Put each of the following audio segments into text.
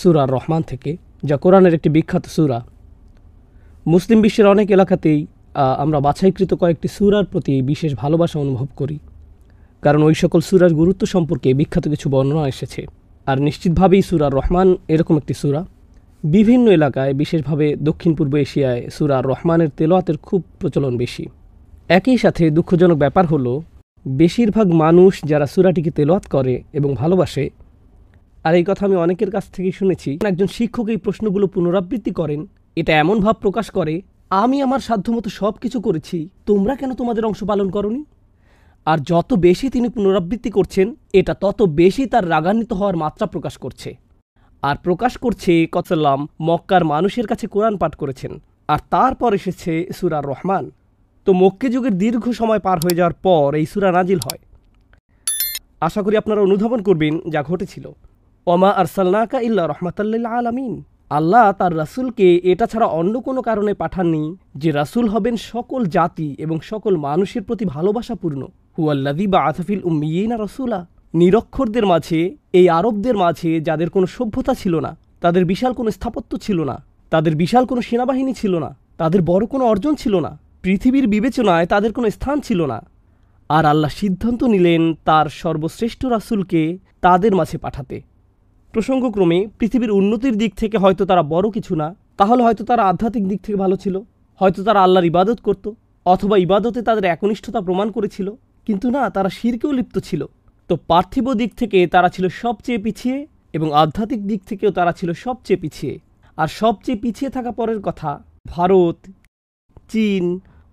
সূরা আর রহমান থেকে, যা কোরআনের একটি বিখ্যাত সূরা। মুসলিম বিশ্বের অনেক এলাকাতেই আমরা বাছাইকৃত কয়েকটি সূরার প্রতি বিশেষ ভালোবাসা অনুভব করি, কারণ ওই সকল সূরার গুরুত্ব সম্পর্কে বিখ্যাত কিছু বর্ণনা এসেছে। আর নিশ্চিতভাবেই সূরা আর রহমান এরকম একটি সূরা। বিভিন্ন এলাকায়, বিশেষভাবে দক্ষিণ পূর্ব এশিয়ায় সূরা আর রহমানের তেলাওয়াতের খুব প্রচলন বেশি। একই সাথে দুঃখজনক ব্যাপার হলো, বেশিরভাগ মানুষ যারা সূরাটিকে তেলাওয়াত করে এবং ভালোবাসে, আর এই কথা আমি অনেকের কাছ থেকেই শুনেছি, একজন শিক্ষক এই প্রশ্নগুলো পুনরাবৃত্তি করেন, এটা এমন ভাব প্রকাশ করে, আমি আমার সাধ্যমতো সব কিছু করেছি, তোমরা কেন তোমাদের অংশ পালন করনি? আর যত বেশি তিনি পুনরাবৃত্তি করছেন, এটা তত বেশি তার রাগান্বিত হওয়ার মাত্রা প্রকাশ করছে। আর প্রকাশ করছে কতসাল্লাম মক্কার মানুষের কাছে কোরআন পাঠ করেছেন, আর তারপর এসেছে সূরা আর রহমান। তো মক্কে যুগের দীর্ঘ সময় পার হয়ে যাওয়ার পর এই সূরা নাজিল হয়। আশা করি আপনারা অনুধাবন করবেন যা ঘটেছিল। ওমা আরসালনাকা ইল্লা রাহমাতাল লিল আলামিন। আল্লাহ তার রাসূলকে এটা ছাড়া অন্য কোনো কারণে পাঠাননি যে রাসূল হবেন সকল জাতি এবং সকল মানুষের প্রতি ভালোবাসাপূর্ণ। হুয়াল্লাযী বাআসা ফিল উম্মিয়িনা রাসূলা। নিরক্ষরদের মাঝে, এই আরবদের মাঝে যাদের কোনো সভ্যতা ছিল না, তাদের বিশাল কোনো স্থাপত্য ছিল না, তাদের বিশাল কোনো সেনাবাহিনী ছিল না, তাদের বড় কোনো অর্জন ছিল না, পৃথিবীর বিবেচনায় তাদের কোনো স্থান ছিল না, আর আল্লাহ সিদ্ধান্ত নিলেন তার সর্বশ্রেষ্ঠ রাসূলকে তাদের মাঝে পাঠাতে। প্রসঙ্গক্রমে পৃথিবীর উন্নতির দিক থেকে হয়তো তারা বড় কিছু না, তাহলে হয়তো তারা আধ্যাত্মিক দিক থেকে ভালো ছিল, হয়তো তারা আল্লাহর ইবাদত করত, অথবা ইবাদতে তাদের একনিষ্ঠতা প্রমাণ করেছিল, কিন্তু না, তারা শিরকেও লিপ্ত ছিল। তো পার্থিব দিক থেকে তারা ছিল সবচেয়ে পিছিয়ে, এবং আধ্যাত্মিক দিক থেকেও তারা ছিল সবচেয়ে পিছিয়ে। আর সবচেয়ে পিছিয়ে থাকা পরের কথা, ভারত, চীন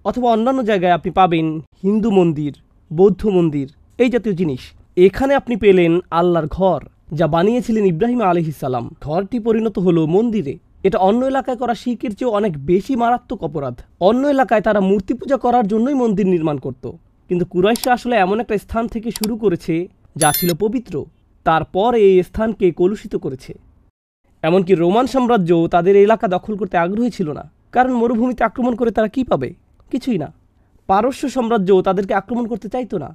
অথবা অন্যান্য জায়গায় আপনি পাবেন হিন্দু মন্দির, বৌদ্ধ মন্দির, এই জাতীয় জিনিস। এখানে আপনি পেলেন আল্লাহর ঘর, যা বানিয়েছিলেন ইব্রাহিম আলাইহিস সালাম। ঘরটি পরিণত হলো মন্দিরে। এটা অন্য এলাকায় করা শিরকের চেয়েও অনেক বেশি মারাত্মক অপরাধ। অন্য এলাকায় তারা মূর্তি পূজা করার জন্যই মন্দির নির্মাণ করত, কিন্তু কুরাইশরা আসলে এমন একটা স্থান থেকে শুরু করেছে যা ছিল পবিত্র, তারপর এই স্থানকে কলুষিত করেছে। এমনকি রোমান সাম্রাজ্য তাদের এলাকা দখল করতে আগ্রহী ছিল না, কারণ মরুভূমিতে আক্রমণ করে তারা কি পাবে? কিছুই না। পারস্য সাম্রাজ্য তাদেরকে আক্রমণ করতে চাইতো না।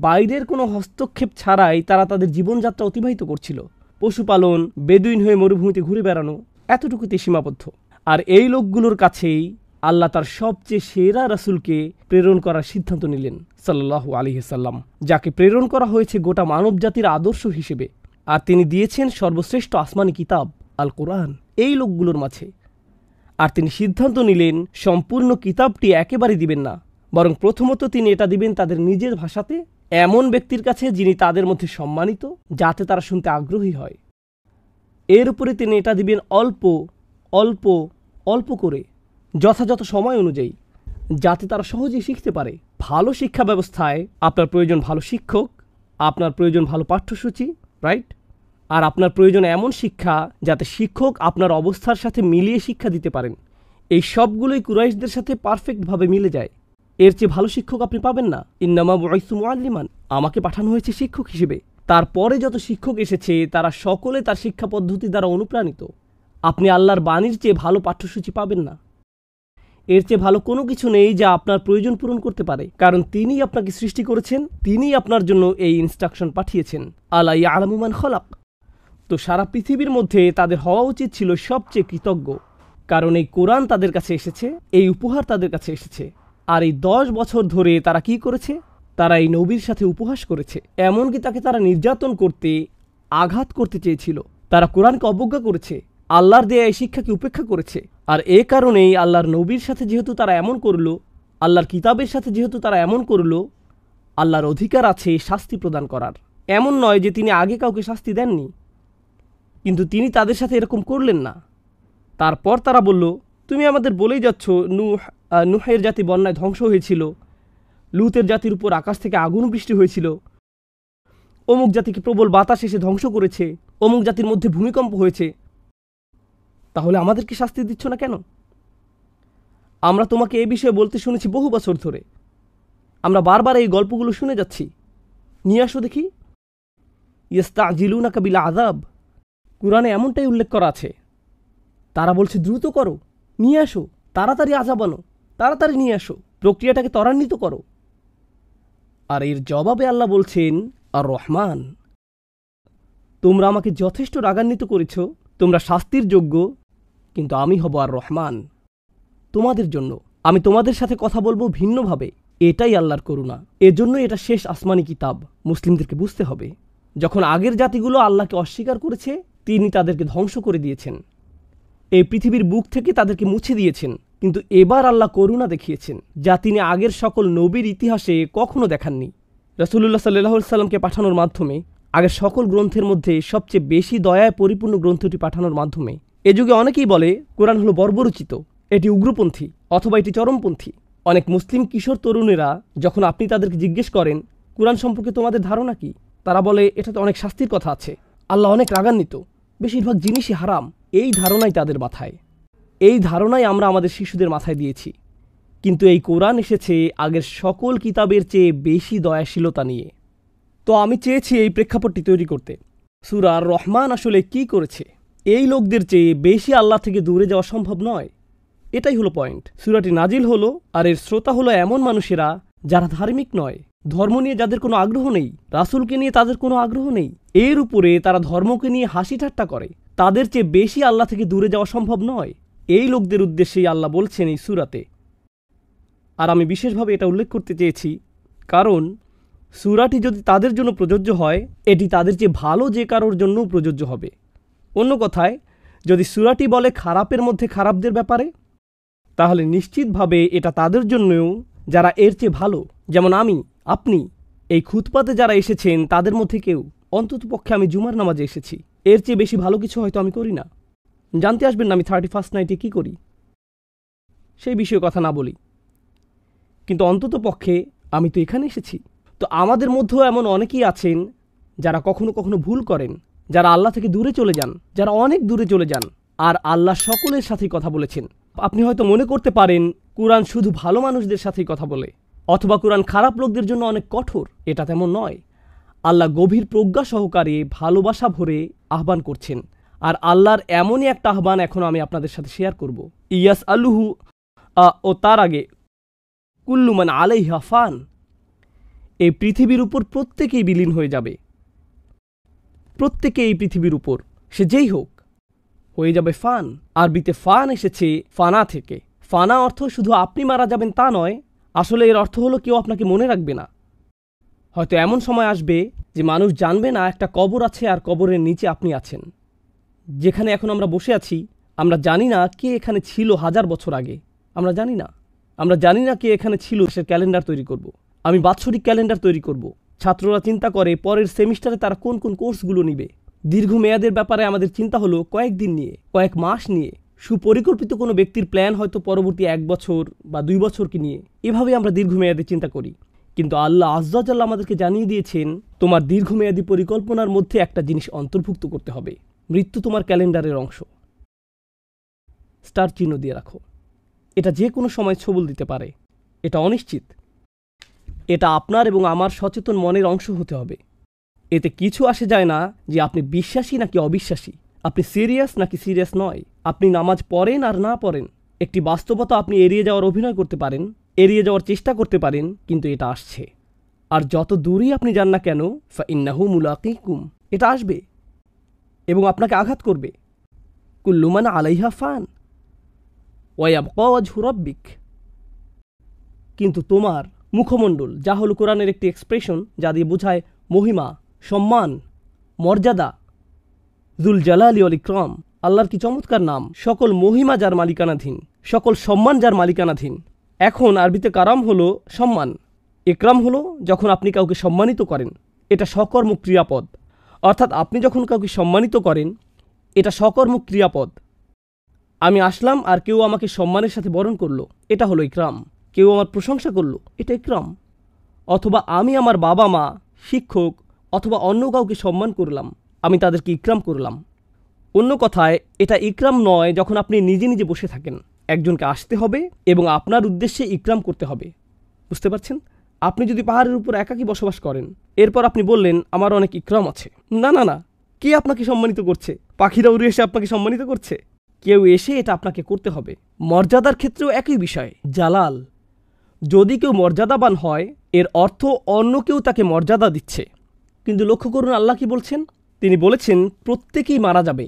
বাইরের কোনো হস্তক্ষেপ ছাড়াই তারা তাদের জীবনযাত্রা অতিবাহিত করছিল। পশুপালন, বেদুইন হয়ে মরুভূমিতে ঘুরে বেড়ানো, এতটুকুতে সীমাবদ্ধ। আর এই লোকগুলোর কাছেই আল্লাহ তার সবচেয়ে সেরা রাসূলকে প্রেরণ করার সিদ্ধান্ত নিলেন, সাল্লাল্লাহু আলাইহি সাল্লাম, যাকে প্রেরণ করা হয়েছে গোটা মানব জাতির আদর্শ হিসেবে। আর তিনি দিয়েছেন সর্বশ্রেষ্ঠ আসমানি কিতাব আল কোরআন এই লোকগুলোর মাঝে। আর তিনি সিদ্ধান্ত নিলেন সম্পূর্ণ কিতাবটি একেবারে দিবেন না, বরং প্রথমত তিনি এটা দিবেন তাদের নিজের ভাষাতে, এমন ব্যক্তির কাছে যিনি তাদের মধ্যে সম্মানিত, যাতে তারা শুনতে আগ্রহী হয়। এর উপরে তিনি এটা দিবেন অল্প অল্প অল্প করে, যথাযথ সময় অনুযায়ী, যাতে তারা সহজেই শিখতে পারে। ভালো শিক্ষা ব্যবস্থায় আপনার প্রয়োজন ভালো শিক্ষক, আপনার প্রয়োজন ভালো পাঠ্যসূচি, রাইট? আর আপনার প্রয়োজন এমন শিক্ষা যাতে শিক্ষক আপনার অবস্থার সাথে মিলিয়ে শিক্ষা দিতে পারেন। এই সবগুলোই কুরাইশদের সাথে পারফেক্টভাবে মিলে যায়। এর চেয়ে ভালো শিক্ষক আপনি পাবেন না। ইন্নামা বুইসু মুআল্লিমান, আমাকে পাঠানো হয়েছে শিক্ষক হিসেবে। তারপরে যত শিক্ষক এসেছে তারা সকলে তার শিক্ষা পদ্ধতি দ্বারা অনুপ্রাণিত। আপনি আল্লাহর বাণীর চেয়ে ভালো পাঠ্যসূচি পাবেন না। এর চেয়ে ভালো কোনো কিছু নেই যা আপনার প্রয়োজন পূরণ করতে পারে, কারণ তিনিই আপনাকে সৃষ্টি করেছেন, তিনিই আপনার জন্য এই ইনস্ট্রাকশন পাঠিয়েছেন। আলা ইয়ালামু মান খালাক। তো সারা পৃথিবীর মধ্যে তাদের হওয়া উচিত ছিল সবচেয়ে কৃতজ্ঞ, কারণ এই কোরআন তাদের কাছে এসেছে, এই উপহার তাদের কাছে এসেছে। আর এই 10 বছর ধরে তারা কি করেছে? তারা এই নবীর সাথে উপহাস করেছে, এমনকি তাকে তারা নির্যাতন করতে, আঘাত করতে চেয়েছিল। তারা কোরআনকে অবজ্ঞা করেছে, আল্লাহর দেয়া এই শিক্ষাকে উপেক্ষা করেছে। আর এ কারণেই আল্লাহর নবীর সাথে যেহেতু তারা এমন করলো, আল্লাহর কিতাবের সাথে যেহেতু তারা এমন করলো, আল্লাহর অধিকার আছে শাস্তি প্রদান করার। এমন নয় যে তিনি আগে কাউকে শাস্তি দেননি, কিন্তু তিনি তাদের সাথে এরকম করলেন না। তারপর তারা বলল, তুমি আমাদের বলেই যাচ্ছ নুহের জাতি বন্যায় ধ্বংস হয়েছিল, লুতের জাতির উপর আকাশ থেকে আগুন বৃষ্টি হয়েছিল, অমুক জাতিকে প্রবল বাতাস এসে ধ্বংস করেছে, অমুক জাতির মধ্যে ভূমিকম্প হয়েছে, তাহলে আমাদেরকে শাস্তি দিচ্ছ না কেন? আমরা তোমাকে এই বিষয়ে বলতে শুনেছি বহু বছর ধরে, আমরা বারবার এই গল্পগুলো শুনে যাচ্ছি, নিয়ে আসো দেখি। ইস্তাজিলুনাকা বিল আযাব, কুরআনে এমনটাই উল্লেখ করা আছে। তারা বলছে দ্রুত করো, নিয়ে আসো, তাড়াতাড়ি আযাব আনো, তাড়াতাড়ি নিয়ে আসো, প্রক্রিয়াটাকে ত্বরান্বিত করো। আর এর জবাবে আল্লাহ বলছেন, আর রহমান, তোমরা আমাকে যথেষ্ট রাগান্বিত করেছ, তোমরা শাস্তির যোগ্য, কিন্তু আমি হব আর রহমান তোমাদের জন্য। আমি তোমাদের সাথে কথা বলবো ভিন্নভাবে। এটাই আল্লাহর করুণা। এজন্য এটা শেষ আসমানি কিতাব। মুসলিমদেরকে বুঝতে হবে, যখন আগের জাতিগুলো আল্লাহকে অস্বীকার করেছে, তিনি তাদেরকে ধ্বংস করে দিয়েছেন, এই পৃথিবীর বুক থেকে তাদেরকে মুছে দিয়েছেন। কিন্তু এবার আল্লাহ করুণা দেখিয়েছেন, যা তিনি আগের সকল নবীর ইতিহাসে কখনো দেখাননি। রাসূলুল্লাহ সাল্লাল্লাহু আলাইহি সাল্লামকে পাঠানোর মাধ্যমে, আগের সকল গ্রন্থের মধ্যে সবচেয়ে বেশি দয়ায় পরিপূর্ণ গ্রন্থটি পাঠানোর মাধ্যমে। এ যুগে অনেকেই বলে কোরআন হলো বর্বরচিত, এটি উগ্রপন্থী অথবা এটি চরমপন্থী। অনেক মুসলিম কিশোর তরুণেরা যখন আপনি তাদেরকে জিজ্ঞেস করেন কোরআন সম্পর্কে তোমাদের ধারণা কি, তারা বলে এটাতে অনেক শাস্তির কথা আছে, আল্লাহ অনেক রাগান্বিত, বেশিরভাগ জিনিসই হারাম। এই ধারণাই তাদের মাথায়, এই ধারণাই আমরা আমাদের শিশুদের মাথায় দিয়েছি। কিন্তু এই কোরআন এসেছে আগের সকল কিতাবের চেয়ে বেশি দয়াশীলতা নিয়ে। তো আমি চেয়েছি এই প্রেক্ষাপটটি তৈরি করতে। সূরা আর রহমান আসলে কি করেছে? এই লোকদের চেয়ে বেশি আল্লাহ থেকে দূরে যাওয়া সম্ভব নয়, এটাই হলো পয়েন্ট। সূরাটি নাজিল হলো, আর এর শ্রোতা হলো এমন মানুষেরা যারা ধার্মিক নয়, ধর্ম নিয়ে যাদের কোনো আগ্রহ নেই, রাসূলকে নিয়ে তাদের কোনো আগ্রহ নেই, এর উপরে তারা ধর্মকে নিয়ে হাসি ঠাট্টা করে। তাদের চেয়ে বেশি আল্লাহ থেকে দূরে যাওয়া সম্ভব নয়। এই লোকদের উদ্দেশ্যেই আল্লাহ বলছেন এই সূরাতে। আর আমি বিশেষভাবে এটা উল্লেখ করতে চেয়েছি, কারণ সূরাটি যদি তাদের জন্য প্রযোজ্য হয়, এটি তাদের চেয়ে ভালো যে কারোর জন্যও প্রযোজ্য হবে। অন্য কথায়, যদি সূরাটি বলে খারাপের মধ্যে খারাপদের ব্যাপারে, তাহলে নিশ্চিতভাবে এটা তাদের জন্যও যারা এর চেয়ে ভালো। যেমন আমি, আপনি, এই খুতবাতে যারা এসেছেন তাদের মধ্যে কেউ, অন্ততপক্ষে আমি জুমার নামাজে এসেছি, এর চেয়ে বেশি ভালো কিছু হয়তো আমি করি না। জানতে আসবেন না আমি 31st নাইটে কী করি, সেই বিষয়ে কথা না বলি, কিন্তু অন্ততপক্ষে আমি তো এখানে এসেছি। তো আমাদের মধ্যেও এমন অনেকেই আছেন যারা কখনো কখনো ভুল করেন, যারা আল্লাহ থেকে দূরে চলে যান, যারা অনেক দূরে চলে যান। আর আল্লাহ সকলের সাথেই কথা বলেছেন। আপনি হয়তো মনে করতে পারেন কুরআন শুধু ভালো মানুষদের সাথেই কথা বলে, অথবা কুরআন খারাপ লোকদের জন্য অনেক কঠোর। এটা তেমন নয়। আল্লাহ গভীর প্রজ্ঞা সহকারে ভালোবাসা ভরে আহ্বান করছেন। আর আল্লাহর এমনই একটা আহ্বান এখন আমি আপনাদের সাথে শেয়ার করব। ইয়াস আলুহু, ও তার আগে কুল্লু মান আলাইহা ফান, এই পৃথিবীর উপর প্রত্যেকেই বিলীন হয়ে যাবে। প্রত্যেকে এই পৃথিবীর উপর, সে যেই হোক, হয়ে যাবে ফান। আরবিতে ফান এসেছে ফানা থেকে। ফানা অর্থ শুধু আপনি মারা যাবেন তা নয়, আসলে এর অর্থ হলো কেউ আপনাকে মনে রাখবে না। হয়তো এমন সময় আসবে যে মানুষ জানবে না একটা কবর আছে আর কবরের নিচে আপনি আছেন। যেখানে এখন আমরা বসে আছি, আমরা জানি না কে এখানে ছিল 1000 বছর আগে। আমরা জানি না। আমরা জানি না কে এখানে ছিল। সে ক্যালেন্ডার তৈরি করব, আমি বাৎসরিক ক্যালেন্ডার তৈরি করব। ছাত্ররা চিন্তা করে পরের সেমিস্টারে তারা কোন কোন কোর্সগুলো নিবে। দীর্ঘমেয়াদের ব্যাপারে আমাদের চিন্তা হলো কয়েকদিন নিয়ে, কয়েক মাস নিয়ে। সুপরিকল্পিত কোনো ব্যক্তির প্ল্যান হয়তো পরবর্তী 1 বছর বা 2 বছরকে নিয়ে। এভাবে আমরা দীর্ঘমেয়াদে চিন্তা করি। কিন্তু আল্লাহ আয্যা ওয়া জাল্লা আমাদেরকে জানিয়ে দিয়েছেন, তোমার দীর্ঘমেয়াদী পরিকল্পনার মধ্যে একটা জিনিস অন্তর্ভুক্ত করতে হবে। মৃত্যু তোমার ক্যালেন্ডারের অংশ। স্টার চিহ্ন দিয়ে রাখো। এটা যে কোনো সময় ছবল দিতে পারে। এটা অনিশ্চিত। এটা আপনার এবং আমার সচেতন মনের অংশ হতে হবে। এতে কিছু আসে যায় না যে আপনি বিশ্বাসী নাকি অবিশ্বাসী, আপনি সিরিয়াস নাকি সিরিয়াস নয়, আপনি নামাজ পড়েন আর না পড়েন। একটি বাস্তবতা আপনি এড়িয়ে যাওয়ার অভিনয় করতে পারেন, এড়িয়ে যাওয়ার চেষ্টা করতে পারেন, কিন্তু এটা আসছে। আর যত দূরেই আপনি যান না কেন, ফাইন্নাহু মুলাকিকুম, এটা আসবে এবং আপনাকে আঘাত করবে। কুল্লু মান আলাইহা ফান ওয়া ইয়াবকা ওয়াজহু রাব্বিক। কিন্তু তোমার মুখমণ্ডল, যা হলো কোরআনের একটি এক্সপ্রেশন যা দিয়ে বোঝায় মহিমা, সম্মান, মর্যাদা, যুল জালালি ওয়াল ইকরাম। আল্লাহর কি চমৎকার নাম। সকল মহিমা যার মালিকানাধীন, সকল সম্মান যার মালিকানাধীন। এখন আরবিতে কারাম হলো সম্মান, ইকরাম হলো যখন আপনি কাউকে সম্মানিত করেন। এটা সকর্মক ক্রিয়াপদ, অর্থাৎ আপনি যখন কাউকে সম্মানিত করেন, এটা সকর্মক ক্রিয়াপদ। আমি আসলাম আর কেউ আমাকে সম্মানের সাথে বরণ করলো, এটা হলো ইকরাম। কেউ আমার প্রশংসা করলো, এটা ইকরাম। অথবা আমি আমার বাবা মা, শিক্ষক অথবা অন্য কাউকে সম্মান করলাম, আমি তাদেরকে ইকরাম করলাম। অন্য কথায়, এটা ইকরাম নয় যখন আপনি নিজে নিজে বসে থাকেন। একজনকে আসতে হবে এবং আপনার উদ্দেশ্যে ইকরাম করতে হবে। বুঝতে পারছেন? আপনি যদি পাহাড়ের উপর একাকী বসবাস করেন, এরপর আপনি বললেন আমার অনেক ইকরাম আছে, না না না, কে আপনাকে সম্মানিত করছে? পাখিরা উড়ে এসে আপনাকে সম্মানিত করছে? কেউ এসে এটা আপনাকে করতে হবে। মর্যাদার ক্ষেত্রেও একই বিষয়, জালাল। যদি কেউ মর্যাদাবান হয়, এর অর্থ অন্য কেউ তাকে মর্যাদা দিচ্ছে। কিন্তু লক্ষ্য করুন আল্লাহ কি বলছেন। তিনি বলেছেন প্রত্যেকেই মারা যাবে।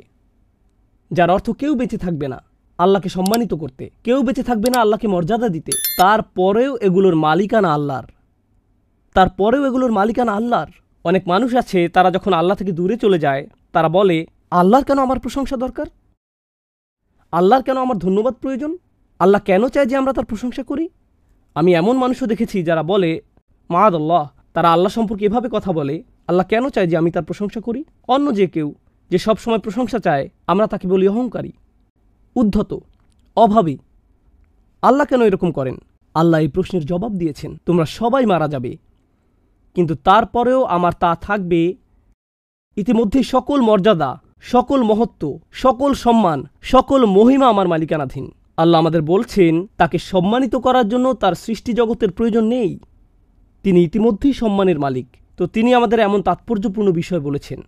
যার অর্থ কেউ বেঁচে থাকবে না আল্লাহকে সম্মানিত করতে, কেউ বেঁচে থাকবে না আল্লাহকে মর্যাদা দিতে, তারপরেও এগুলোর মালিকানা আল্লাহর। অনেক মানুষ আছে, তারা যখন আল্লাহ থেকে দূরে চলে যায় তারা বলে, আল্লাহর কেন আমার প্রশংসা দরকার, আল্লাহর কেন আমার ধন্যবাদ প্রয়োজন, আল্লাহ কেন চায় যে আমরা তার প্রশংসা করি। আমি এমন মানুষও দেখেছি যারা বলে, মাআদাল্লাহ, তারা আল্লাহ সম্পর্কে এভাবে কথা বলে, আল্লাহ কেন চায় যে আমি তার প্রশংসা করি। অন্য যে কেউ যে সব সময় প্রশংসা চায়, আমরা তাকে বলি অহংকারী, উদ্ধত, অভাবী। আল্লাহ কেন এরকম করেন? আল্লাহ এই প্রশ্নের জবাব দিয়েছেন, তোমরা সবাই মারা যাবে, কিন্তু তারপরেও আমার তা থাকবে। ইতিমধ্যেই সকল মর্যাদা, সকল মহত্ব, সকল সম্মান, সকল মহিমা আমার মালিকানাধীন। আল্লাহ আমাদের বলছেন, তাকে সম্মানিত করার জন্য তার সৃষ্টি জগতের প্রয়োজন নেই, তিনি ইতিমধ্যেই সম্মানের মালিক। তো তিনি আমাদের এমন তাৎপর্যপূর্ণ বিষয় বলেছেন।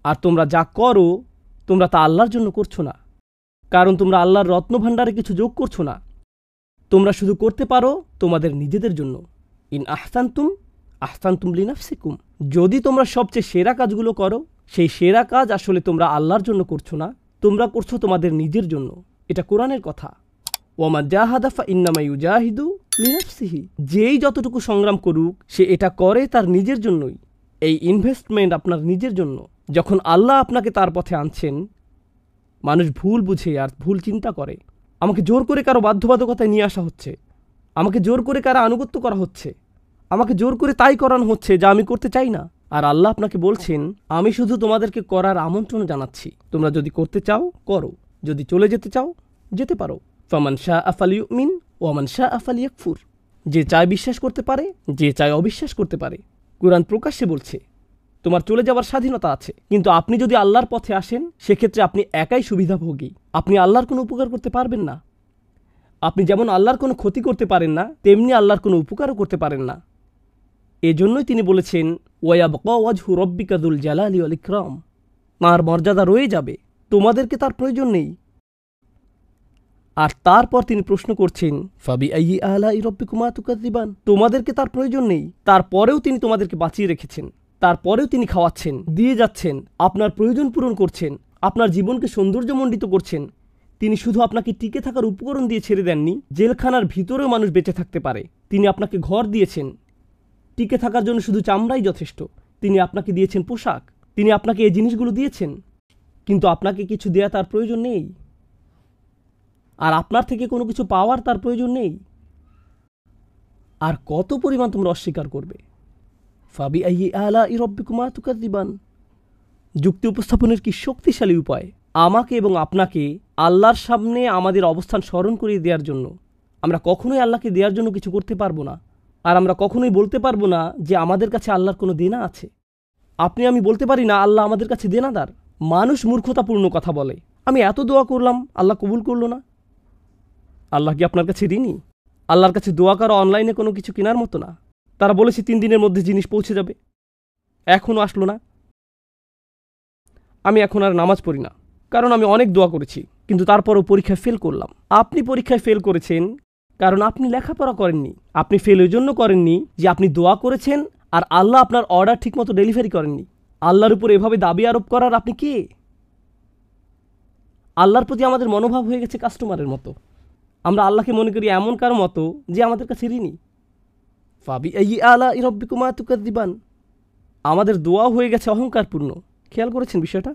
আর তোমরা যা করো, তোমরা তা আল্লাহর জন্য করছো না, কারণ তোমরা আল্লাহর রত্নভাণ্ডারে কিছু যোগ করছো না। তোমরা শুধু করতে পারো তোমাদের নিজেদের জন্য। ইন আহসানতুম লিনাফসিকুম, যদি তোমরা সবচেয়ে সেরা কাজগুলো করো, সেই সেরা কাজ আসলে তোমরা আল্লাহর জন্য করছো না, তোমরা করছো তোমাদের নিজের জন্য। এটা কোরআনের কথা। ওয়ামা জাহাদা ফাইন্নামা ইউজাহিদু লিনাফসিহি, যেই যতটুকু সংগ্রাম করুক সে এটা করে তার নিজের জন্যই। এই ইনভেস্টমেন্ট আপনার নিজের জন্য। যখন আল্লাহ আপনাকে তার পথে আনছেন, মানুষ ভুল বুঝে আর ভুল চিন্তা করে, আমাকে জোর করে কারো বাধ্যবাধকতায় নিয়ে আসা হচ্ছে, আমাকে জোর করে কারো আনুগত্য করা হচ্ছে, আমাকে জোর করে তাই করানো হচ্ছে যা আমি করতে চাই না। আর আল্লাহ আপনাকে বলছেন, আমি শুধু তোমাদেরকে করার আমন্ত্রণ জানাচ্ছি, তোমরা যদি করতে চাও করো, যদি চলে যেতে চাও যেতে পারো। ফামান শাআ ফালিউমিন ওয়া মান শাআ ফালিয়াকফুর, যে চায় বিশ্বাস করতে পারে, যে চায় অবিশ্বাস করতে পারে। কুরআন প্রকাশ্যে বলছে, তোমার চলে যাওয়ার স্বাধীনতা আছে, কিন্তু আপনি যদি আল্লাহর পথে আসেন সেক্ষেত্রে আপনি একাই সুবিধাভোগী। আপনি আল্লাহর কোনো উপকার করতে পারবেন না। আপনি যেমন আল্লাহর কোনো ক্ষতি করতে পারেন না, তেমনি আল্লাহর কোনো উপকারও করতে পারেন না। এজন্যই তিনি বলেছেন, ওয়ায়াবকা ওয়াজহু রব্বিকা যুল জালালি ওয়াল ইকরাম, তাঁর মর্যাদা রয়ে যাবে, তোমাদেরকে তার প্রয়োজন নেই। আর তারপর তিনি প্রশ্ন করছেন, ফাবিআইয়ি আলাই রব্বিকুমা তুকাযযিবান, তোমাদেরকে তার প্রয়োজন নেই, তারপরেও তিনি তোমাদেরকে বাঁচিয়ে রেখেছেন, তারপরেও তিনি খাওয়াচ্ছেন, দিয়ে যাচ্ছেন, আপনার প্রয়োজন পূরণ করছেন, আপনার জীবনকে সৌন্দর্যমণ্ডিত করছেন। তিনি শুধু আপনাকে টিকে থাকার উপকরণ দিয়ে ছেড়ে দেননি, জেলখানার ভিতরেও মানুষ বেঁচে থাকতে পারে। তিনি আপনাকে ঘর দিয়েছেন, টিকে থাকার জন্য শুধু চামড়াই যথেষ্ট। তিনি আপনাকে দিয়েছেন পোশাক, তিনি আপনাকে এই জিনিসগুলো দিয়েছেন, কিন্তু আপনাকে কিছু দেয়া তার প্রয়োজন নেই, আর আপনার থেকে কোনো কিছু পাওয়ার তার প্রয়োজন নেই। আর কত পরিমাণ তোমরা অস্বীকার করবে। ফাবিআইয়ি আলাই রব্বিকুমা তুকাযযিবান, যুক্তি উপস্থাপনের কি শক্তিশালী উপায় আমাকে এবং আপনাকে আল্লাহর সামনে আমাদের অবস্থান স্মরণ করিয়ে দেওয়ার জন্য। আমরা কখনোই আল্লাহকে দেওয়ার জন্য কিছু করতে পারবো না, আর আমরা কখনোই বলতে পারবো না যে আমাদের কাছে আল্লাহর কোনো দেনা আছে। আপনি আমি বলতে পারি না আল্লাহ আমাদের কাছে দেনাদার। মানুষ মূর্খতাপূর্ণ কথা বলে, আমি এত দোয়া করলাম আল্লাহ কবুল করলো না। আল্লাহ কি আপনার কাছে ঋণী? আল্লাহর কাছে দোয়া করা অনলাইনে কোনো কিছু কেনার মতো না। তারা বলেছে 3 দিনের মধ্যে জিনিস পৌঁছে যাবে, এখনও আসলো না। আমি এখন আর নামাজ পড়ি না, কারণ আমি অনেক দোয়া করেছি, কিন্তু তারপরও পরীক্ষায় ফেল করলাম। আপনি পরীক্ষায় ফেল করেছেন কারণ আপনি লেখাপড়া করেননি। আপনি ফেল ওই জন্য করেননি যে আপনি দোয়া করেছেন আর আল্লাহ আপনার অর্ডার ঠিকমতো ডেলিভারি করেননি। আল্লাহর উপর এভাবে দাবি আরোপ করার আপনি কে? আল্লাহর প্রতি আমাদের মনোভাব হয়ে গেছে কাস্টমারের মতো। আমরা আল্লাহকে মনে করি এমন কারো মতো যে আমাদের কাছে ঋণী। ফাবিআইয়ি আলাই রব্বিকুমা তুকাযযিবান, আমাদের দোয়া হয়ে গেছে অহংকারপূর্ণ। খেয়াল করেছেন বিষয়টা?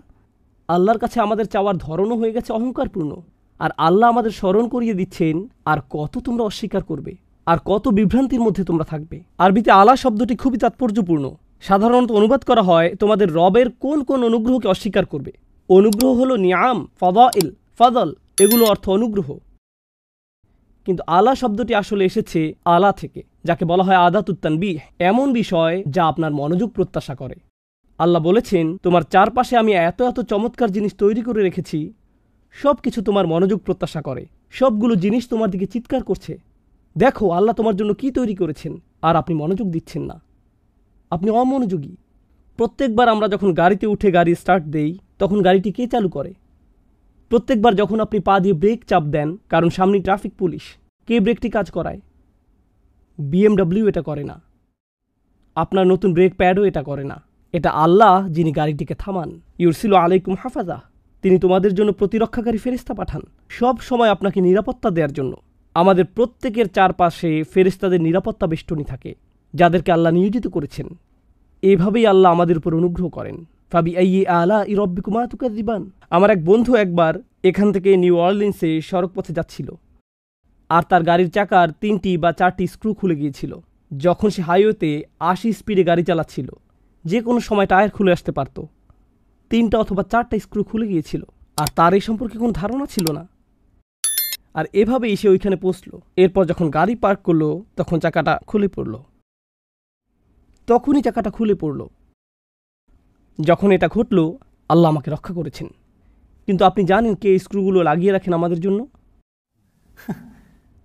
আল্লাহর কাছে আমাদের চাওয়ার ধরনও হয়ে গেছে অহংকারপূর্ণ। আর আল্লাহ আমাদের স্মরণ করিয়ে দিচ্ছেন, আর কত তোমরা অস্বীকার করবে, আর কত বিভ্রান্তির মধ্যে তোমরা থাকবে। আরবিতে আলা শব্দটি খুবই তাৎপর্যপূর্ণ। সাধারণত অনুবাদ করা হয় তোমাদের রবের কোন কোন অনুগ্রহকে অস্বীকার করবে। অনুগ্রহ হলো নিয়াম, ফাদাইল, ফাদল, এগুলো অর্থ অনুগ্রহ। কিন্তু আলা শব্দটি আসলে এসেছে আলা থেকে, যাকে বলা হয় আদাতুত তানবিহ, এমন বিষয় যা আপনার মনোযোগ প্রত্যাশা করে। আল্লাহ বলেছেন, তোমার চারপাশে আমি এত এত চমৎকার জিনিস তৈরি করে রেখেছি, সব কিছু তোমার মনোযোগ প্রত্যাশা করে। সবগুলো জিনিস তোমার দিকে চিৎকার করছে, দেখো আল্লাহ তোমার জন্য কি তৈরি করেছেন, আর আপনি মনোযোগ দিচ্ছেন না, আপনি অমনোযোগী। প্রত্যেকবার আমরা যখন গাড়িতে উঠে গাড়ি স্টার্ট দেই, তখন গাড়িটি কে চালু করে? প্রত্যেকবার যখন আপনি পা দিয়ে ব্রেক চাপ দেন, কারণ সামনে ট্রাফিক পুলিশ, কে ব্রেকটি কাজ করায়? BMW এটা করে না, আপনার নতুন ব্রেক প্যাডও এটা করে না। এটা আল্লাহ যিনি গাড়িটিকে থামান। ইউরসিলু আলাইকুম হাফাজা, তিনি তোমাদের জন্য প্রতিরক্ষাকারী ফেরেশতা পাঠান সব সময় আপনাকে নিরাপত্তা দেওয়ার জন্য। আমাদের প্রত্যেকের চারপাশে ফেরেশতাদের নিরাপত্তা বেষ্টনী থাকে, যাদেরকে আল্লাহ নিয়োজিত করেছেন। এভাবেই আল্লাহ আমাদের উপর অনুগ্রহ করেন। ফাবি আইয়ি আলা রব্বিকুমা তুকাযিবান। আমার এক বন্ধু একবার এখান থেকে নিউ অরলিন্সে সড়ক পথে যাচ্ছিল, আর তার গাড়ির চাকার 3টি বা 4টি স্ক্রু খুলে গিয়েছিল। যখন সে হাইওয়েতে 80 স্পিডে গাড়ি চালাচ্ছিল, যে কোনো সময় টায়ার খুলে আসতে পারত। 3টা অথবা 4টা স্ক্রু খুলে গিয়েছিল, আর তার এই সম্পর্কে কোনো ধারণা ছিল না। আর এভাবেই সে ওইখানে পৌঁছলো। এরপর যখন গাড়ি পার্ক করলো, তখন চাকাটা খুলে পড়ল। তখনই চাকাটা খুলে পড়ল। যখন এটা ঘটল, আল্লাহ আমাকে রক্ষা করেছেন। কিন্তু আপনি জানেন কে স্ক্রুগুলো লাগিয়ে রাখেন আমাদের জন্য?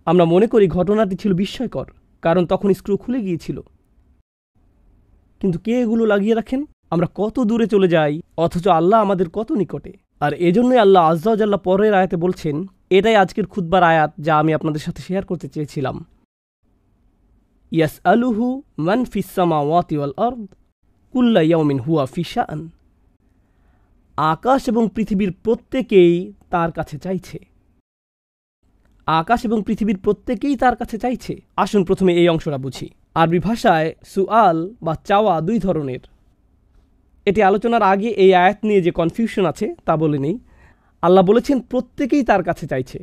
আমরা মনে করি ঘটনাটি ছিল বিস্ময়কর, কারণ তখন স্ক্রু খুলে গিয়েছিল। কিন্তু কে এগুলো লাগিয়ে রাখেন? আমরা কত দূরে চলে যাই, অথচ আল্লাহ আমাদের কত নিকটে। আর এজন্যই আল্লাহ আজ্জা ওয়া জাল্লা পরের আয়াতে বলছেন, এটাই আজকের খুতবার আয়াত যা আমি আপনাদের সাথে শেয়ার করতে চেয়েছিলাম। ইয়াসআলুহু মান ফিস সামাওয়াতি ওয়াল আরদ কুল্লা ইয়াউমিন হুয়া ফি শাআন। আকাশ এবং পৃথিবীর প্রত্যেকেই তার কাছে চাইছে। আকাশ এবং পৃথিবীর প্রত্যেকেই তার কাছে চাইছে। আসুন প্রথমে এই অংশটা বুঝি। আরবি ভাষায় সুআল বা চাওয়া 2 ধরনের। এটি আলোচনার আগে এই আয়াত নিয়ে যে কনফিউশন আছে তা বলে নেই। আল্লাহ বলেছেন প্রত্যেকেই তার কাছে চাইছে।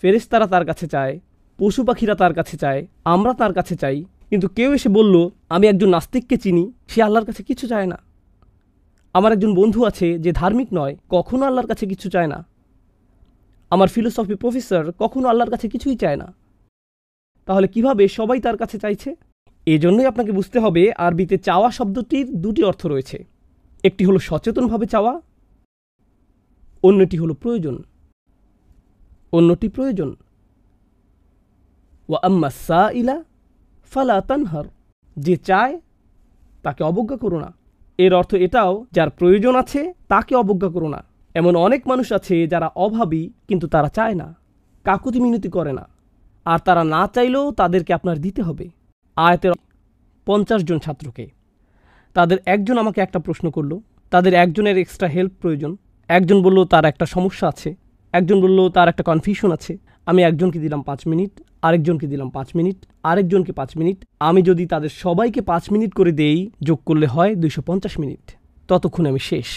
ফেরেশতারা তার কাছে চায়, পশু পাখিরা তার কাছে চায়, আমরা তার কাছে চাই। কিন্তু কেউ এসে বলল, আমি একজন নাস্তিককে চিনি, সে আল্লাহর কাছে কিছু চায় না। আমার একজন বন্ধু আছে যে ধার্মিক নয়, কখনো আল্লাহর কাছে কিছু চায় না। আমার ফিলোসফি প্রফেসর কখনো আল্লাহর কাছে কিছুই চায় না। তাহলে কিভাবে সবাই তার কাছে চাইছে? এজন্যই আপনাকে বুঝতে হবে আরবিতে চাওয়া শব্দটির 2টি অর্থ রয়েছে। একটি হলো সচেতনভাবে চাওয়া, অন্যটি হলো প্রয়োজন। অন্যটি প্রয়োজন। ওয়া আম্মা সাইলা ফালা তানহার। যে চায় তাকে অবজ্ঞা করো না। এর অর্থ এটাও, যার প্রয়োজন আছে তাকে অবজ্ঞা করো না। এমন অনেক মানুষ আছে যারা অভাবী, কিন্তু তারা চায় না, কাকুতি মিনতি করে না। আর তারা না চাইলেও তাদেরকে আপনার দিতে হবে। আয়াতের 50 জন ছাত্রকে, তাদের একজন আমাকে একটা প্রশ্ন করলো। তাদের একজনের এক্সট্রা হেল্প প্রয়োজন। একজন বলল তার একটা সমস্যা আছে, একজন বলল তার একটা কনফিউশন আছে। আমি একজনকে দিলাম 5 মিনিট, আরেকজনকে দিলাম 5 মিনিট, আরেকজনকে 5 মিনিট। আমি যদি তাদের সবাইকে 5 মিনিট করে দেই, যোগ করলে হয় 250 মিনিট। ততক্ষণে আমি শেষ।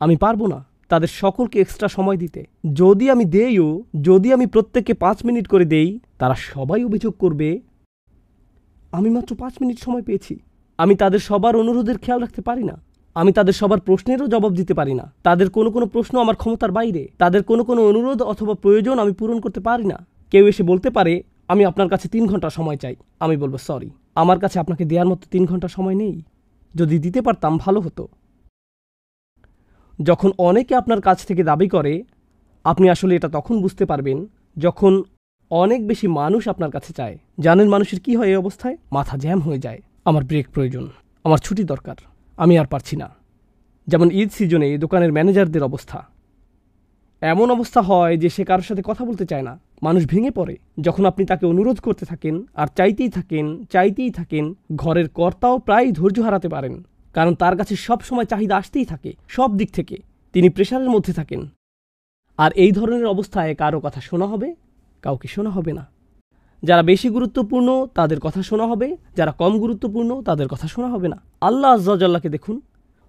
আমি পারবো না তাদের সকলকে এক্সট্রা সময় দিতে। যদি আমি দেইও, যদি আমি প্রত্যেককে 5 মিনিট করে দেই, তারা সবাই অভিযোগ করবে আমি মাত্র 5 মিনিট সময় পেয়েছি। আমি তাদের সবার অনুরোধের খেয়াল রাখতে পারি না। আমি তাদের সবার প্রশ্নেরও জবাব দিতে পারি না। তাদের কোনো কোনো প্রশ্ন আমার ক্ষমতার বাইরে। তাদের কোনো কোনো অনুরোধ অথবা প্রয়োজন আমি পূরণ করতে পারি না। কেউ এসে বলতে পারে, আমি আপনার কাছে 3 ঘন্টা সময় চাই। আমি বলবো, সরি, আমার কাছে আপনাকে দেওয়ার মতো 3 ঘন্টা সময় নেই। যদি দিতে পারতাম ভালো হতো। যখন অনেকে আপনার কাছ থেকে দাবি করে, আপনি আসলে এটা তখন বুঝতে পারবেন যখন অনেক বেশি মানুষ আপনার কাছে চায়। জানেন মানুষের কি হয় এই অবস্থায়? মাথা জ্যাম হয়ে যায়। আমার ব্রেক প্রয়োজন, আমার ছুটি দরকার, আমি আর পারছি না। যেমন ঈদ সিজনে দোকানের ম্যানেজারদের অবস্থা। এমন অবস্থা হয় যে সে কারোর সাথে কথা বলতে চায় না। মানুষ ভেঙে পড়ে যখন আপনি তাকে অনুরোধ করতে থাকেন আর চাইতেই থাকেন। ঘরের কর্তাও প্রায় ধৈর্য হারাতে পারেন, কারণ তার কাছে সব সময় চাহিদা আসতেই থাকে সব দিক থেকে। তিনি প্রেশারের মধ্যে থাকেন। আর এই ধরনের অবস্থায় কারো কথা শোনা হবে, কাউকে শোনা হবে না। যারা বেশি গুরুত্বপূর্ণ তাদের কথা শোনা হবে, যারা কম গুরুত্বপূর্ণ তাদের কথা শোনা হবে না। আল্লাহ আজ্জা ওয়া জাল্লাকে দেখুন,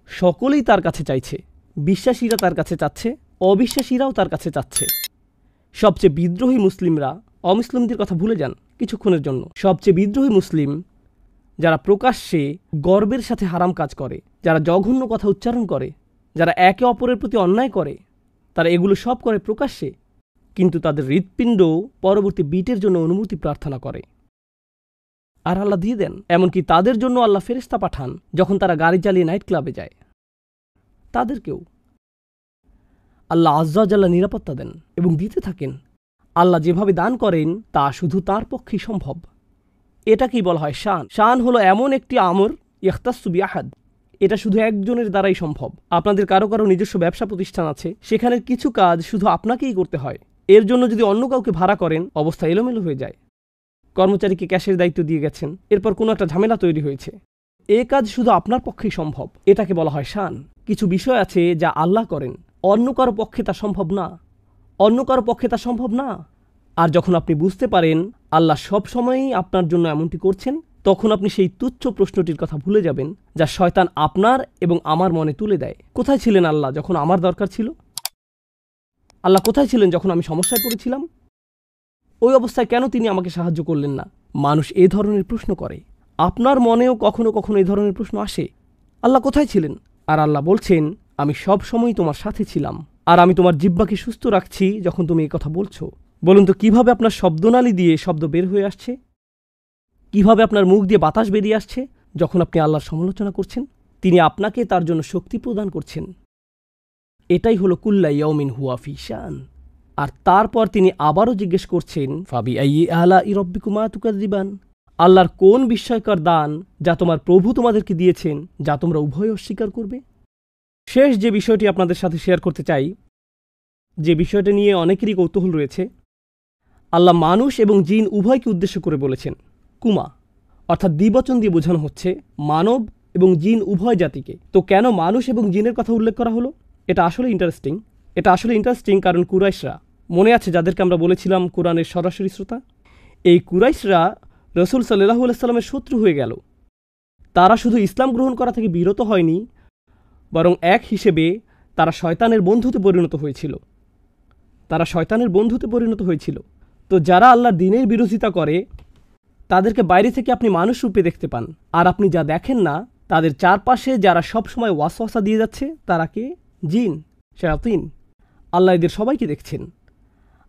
সকলেই তার কাছে চাইছে। বিশ্বাসীরা তার কাছে চাচ্ছে, অবিশ্বাসীরাও তার কাছে চাচ্ছে। সবচেয়ে বিদ্রোহী মুসলিমরা অমুসলিমদের কথা ভুলে যান কিছুক্ষণের জন্য। সবচেয়ে বিদ্রোহী মুসলিম যারা প্রকাশ্যে গর্বের সাথে হারাম কাজ করে, যারা জঘন্য কথা উচ্চারণ করে, যারা একে অপরের প্রতি অন্যায় করে, তারা এগুলো সব করে প্রকাশ্যে, কিন্তু তাদের হৃৎপিণ্ড পরবর্তী বিটের জন্য অনুমতি প্রার্থনা করে। আর আল্লাহ দিয়ে দেন। এমনকি তাদের জন্য আল্লাহ ফেরেশতা পাঠান যখন তারা গাড়ি চালিয়ে নাইট ক্লাবে যায়। তাদেরকেও আল্লাহ আজ্জা ওয়া জাল্লা নিরাপত্তা দেন এবং দিতে থাকেন। আল্লাহ যেভাবে দান করেন তা শুধু তার পক্ষেই সম্ভব। এটাকেই বলা হয় শান। শান হলো এমন একটি আমর ইখতাসু বিআহাদ, এটা শুধু একজনের দ্বারাই সম্ভব। আপনাদের কারো কারো নিজস্ব ব্যবসা প্রতিষ্ঠান আছে, সেখানের কিছু কাজ শুধু আপনাকেই করতে হয়। এর জন্য যদি অন্য কাউকে ভাড়া করেন, অবস্থা এলোমেলো হয়ে যায়। কর্মচারীকে ক্যাশের দায়িত্ব দিয়ে গেছেন, এরপর কোনো একটা ঝামেলা তৈরি হয়েছে। এ কাজ শুধু আপনার পক্ষেই সম্ভব। এটাকে বলা হয় শান। কিছু বিষয় আছে যা আল্লাহ করেন, অন্য কারো পক্ষে তা সম্ভব না, অন্য কারো পক্ষে তা সম্ভব না। আর যখন আপনি বুঝতে পারেন আল্লাহ সব সময়ই আপনার জন্য এমনটি করছেন, তখন আপনি সেই তুচ্ছ প্রশ্নটির কথা ভুলে যাবেন যা শয়তান আপনার এবং আমার মনে তুলে দেয়। কোথায় ছিলেন আল্লাহ যখন আমার দরকার ছিল? আল্লাহ কোথায় ছিলেন যখন আমি সমস্যায় পড়েছিলাম? ওই অবস্থায় কেন তিনি আমাকে সাহায্য করলেন না? মানুষ এ ধরনের প্রশ্ন করে। আপনার মনেও কখনো কখনো এই ধরনের প্রশ্ন আসে, আল্লাহ কোথায় ছিলেন? আর আল্লাহ বলছেন, আমি সব সময় তোমার সাথে ছিলাম, আর আমি তোমার জিহ্বাকে সুস্থ রাখছি যখন তুমি এই কথা বলছো। বলুন তো কিভাবে আপনার শব্দনালী দিয়ে শব্দ বের হয়ে আসছে? কিভাবে আপনার মুখ দিয়ে বাতাস বেরিয়ে আসছে যখন আপনি আল্লাহর সমালোচনা করছেন? তিনি আপনাকে তার জন্য শক্তি প্রদান করছেন। এটাই হলো কুল্লা ইয়াউমিন হুয়া ফি শান। আর তারপর তিনি আবারও জিজ্ঞেস করছেন, ফাবি আইয়ি আলাই রাব্বিকুমা তুকাযযিবান, আল্লাহর কোন বিস্ময়কর দান যা তোমার প্রভু তোমাদেরকে দিয়েছেন, যা তোমরা উভয় অস্বীকার করবে? শেষ যে বিষয়টি আপনাদের সাথে শেয়ার করতে চাই, যে বিষয়টা নিয়ে অনেকেরই কৌতূহল রয়েছে, আল্লাহ মানুষ এবং জিন উভয়কে উদ্দেশ্য করে বলেছেন কুমা, অর্থাৎ দ্বিবচন দিয়ে বোঝানো হচ্ছে মানব এবং জিন উভয় জাতিকে। তো কেন মানুষ এবং জিনের কথা উল্লেখ করা হলো? এটা আসলে ইন্টারেস্টিং, কারণ কুরাইশরা, মনে আছে যাদেরকে আমরা বলেছিলাম কোরআনের সরাসরি শ্রোতা, এই কুরাইশরা রসুল সাল্লাল্লাহু আলাইহি সাল্লামের শত্রু হয়ে গেল। তারা শুধু ইসলাম গ্রহণ করা থেকে বিরত হয়নি, বরং এক হিসেবে তারা শয়তানের বন্ধুতে পরিণত হয়েছিল। তো যারা আল্লাহর দ্বীনের বিরোধিতা করে তাদেরকে বাইরে থেকে আপনি মানুষ রূপে দেখতে পান, আর আপনি যা দেখেন না তাদের চারপাশে যারা সবসময় ওয়াসওয়াসা দিয়ে যাচ্ছে তারা কে? জিন, শায়াতিন। আল্লাহ এদের সবাইকে দেখছেন।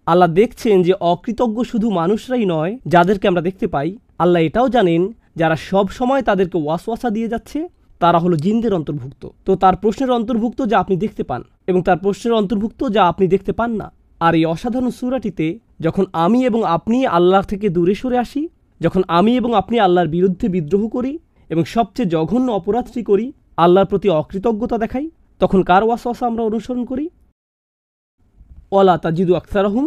আল্লাহ দেখছেন যে অকৃতজ্ঞ শুধু মানুষরাই নয় যাদেরকে আমরা দেখতে পাই, আল্লাহ এটাও জানেন যারা সব সময় তাদেরকে ওয়াসওয়াসা দিয়ে যাচ্ছে তারা হলো জিনদের অন্তর্ভুক্ত। তো তার প্রশ্নের অন্তর্ভুক্ত যা আপনি দেখতে পান, এবং তার প্রশ্নের অন্তর্ভুক্ত যা আপনি দেখতে পান না। আর এই অসাধারণ সূরাটিতে যখন আমি এবং আপনি আল্লাহ থেকে দূরে সরে আসি, যখন আমি এবং আপনি আল্লাহর বিরুদ্ধে বিদ্রোহ করি এবং সবচেয়ে জঘন্য অপরাধটি করি, আল্লাহর প্রতি অকৃতজ্ঞতা দেখাই, তখন কার ওয়াসওয়াসা আমরা অনুসরণ করি? ওয়ালা তাজিদু আকসারহুম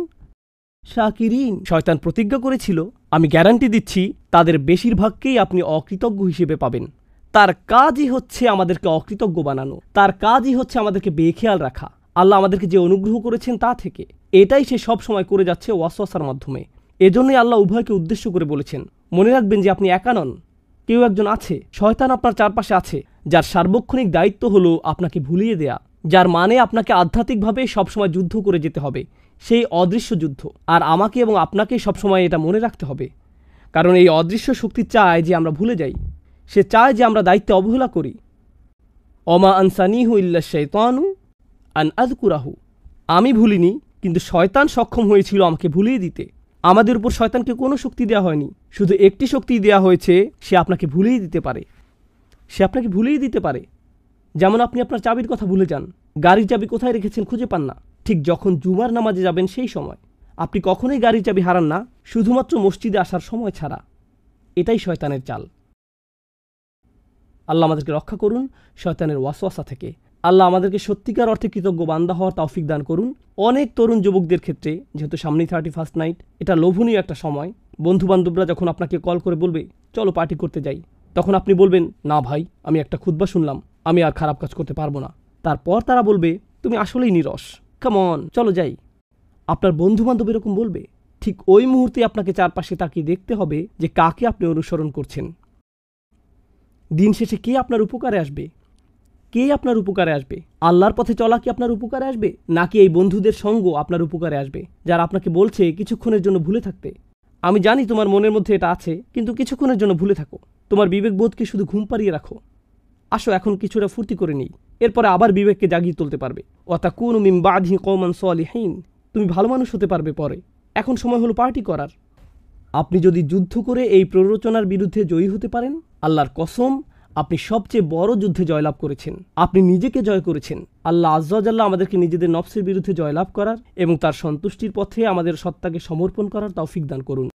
শাকিরিন। শয়তান প্রতিজ্ঞা করেছিল, আমি গ্যারান্টি দিচ্ছি তাদের বেশিরভাগকেই আপনি অকৃতজ্ঞ হিসেবে পাবেন। তার কাজই হচ্ছে আমাদেরকে অকৃতজ্ঞ বানানো, তার কাজই হচ্ছে আমাদেরকে বেখেয়াল রাখা আল্লাহ আমাদেরকে যে অনুগ্রহ করেছেন তা থেকে। এটাই সে সব সময় করে যাচ্ছে ওয়াসওয়াসার মাধ্যমে। এজন্যই আল্লাহ উভয়কে উদ্দেশ্য করে বলেছেন, মনে রাখবেন যে আপনি একা নন, কেউ একজন আছে, শয়তান আপনার চারপাশে আছে, যার সার্বক্ষণিক দায়িত্ব হলো আপনাকে ভুলিয়ে দেয়া, যার মানে আপনাকে আধ্যাত্মিকভাবে সবসময় যুদ্ধ করে যেতে হবে, সেই অদৃশ্য যুদ্ধ। আর আমাকে এবং আপনাকে সবসময় এটা মনে রাখতে হবে, কারণ এই অদৃশ্য শক্তি চায় যে আমরা ভুলে যাই, সে চায় যে আমরা দায়িত্বে অবহেলা করি। অমা আনসানিহু ইল্লা শাইতানু আন আযকুরাহু, আমি ভুলিনি, কিন্তু শয়তান সক্ষম হয়েছিল আমাকে ভুলিয়ে দিতে। আমাদের উপর শয়তানকে কোনো শক্তি দেওয়া হয়নি, শুধু একটি শক্তি দেওয়া হয়েছে, সে আপনাকে ভুলিয়ে দিতে পারে। যেমন আপনি আপনার চাবির কথা ভুলে যান, গাড়ির চাবি কোথায় রেখেছেন খুঁজে পান না, ঠিক যখন জুমার নামাজে যাবেন সেই সময় আপনি কখনোই গাড়ির চাবি হারান না, শুধুমাত্র মসজিদে আসার সময় ছাড়া। এটাই শয়তানের চাল। আল্লাহ আমাদেরকে রক্ষা করুন শয়তানের ওয়াসওয়াসা থেকে। আল্লাহ আমাদেরকে সত্যিকার অর্থে কৃতজ্ঞ বান্দা হওয়ার তৌফিক দান করুন। অনেক তরুণ যুবকদের ক্ষেত্রে, যেহেতু সামনেই 31st নাইট, এটা লোভনীয় একটা সময়। বন্ধুবান্ধবরা যখন আপনাকে কল করে বলবে চলো পার্টি করতে যাই, তখন আপনি বলবেন, না ভাই, আমি একটা খুতবা শুনলাম, আমি আর খারাপ কাজ করতে পারবো না। তারপর তারা বলবে, তুমি আসলেই নিরস, কাম অন, চলো যাই। আপনার বন্ধুবান্ধব এরকম বলবে, ঠিক ওই মুহূর্তে আপনাকে চারপাশে তাকিয়ে দেখতে হবে যে কাকে আপনি অনুসরণ করছেন। দিন শেষে কে আপনার উপকারে আসবে? আল্লাহর পথে চলা কি আপনার উপকারে আসবে, নাকি এই বন্ধুদের সঙ্গ আপনার উপকারে আসবে, যারা আপনাকে বলছে কিছুক্ষণের জন্য ভুলে থাকতে? আমি জানি তোমার মনের মধ্যে এটা আছে, কিন্তু কিছুক্ষণের জন্য ভুলে থাকো। তোমার বিবেকবোধকে শুধু ঘুম পাড়িয়ে রাখো। আসো এখন কিছুটা ফুর্তি করে নিই, এরপরে আবার বিবেককে জাগিয়ে তুলতে পারবে। ওয়াতাকুনু মিন বাদিহি কওমান সালিহিন, তুমি ভালো মানুষ হতে পারবে পরে। এখন সময় হলো পার্টি করার। আপনি যদি যুদ্ধ করে এই প্ররোচনার বিরুদ্ধে জয়ী হতে পারেন, আল্লাহর কসম, আপনি সবচেয়ে বড় যুদ্ধে জয়লাভ করেছেন। আপনি নিজেকে জয় করেছেন। আল্লাহ আজ্জা ওয়া জাল্লা আমাদেরকে নিজেদের নফসের বিরুদ্ধে জয়লাভ করার এবং তার সন্তুষ্টির পথে আমাদের সত্তাকে সমর্পণ করার তৌফিক দান করুন।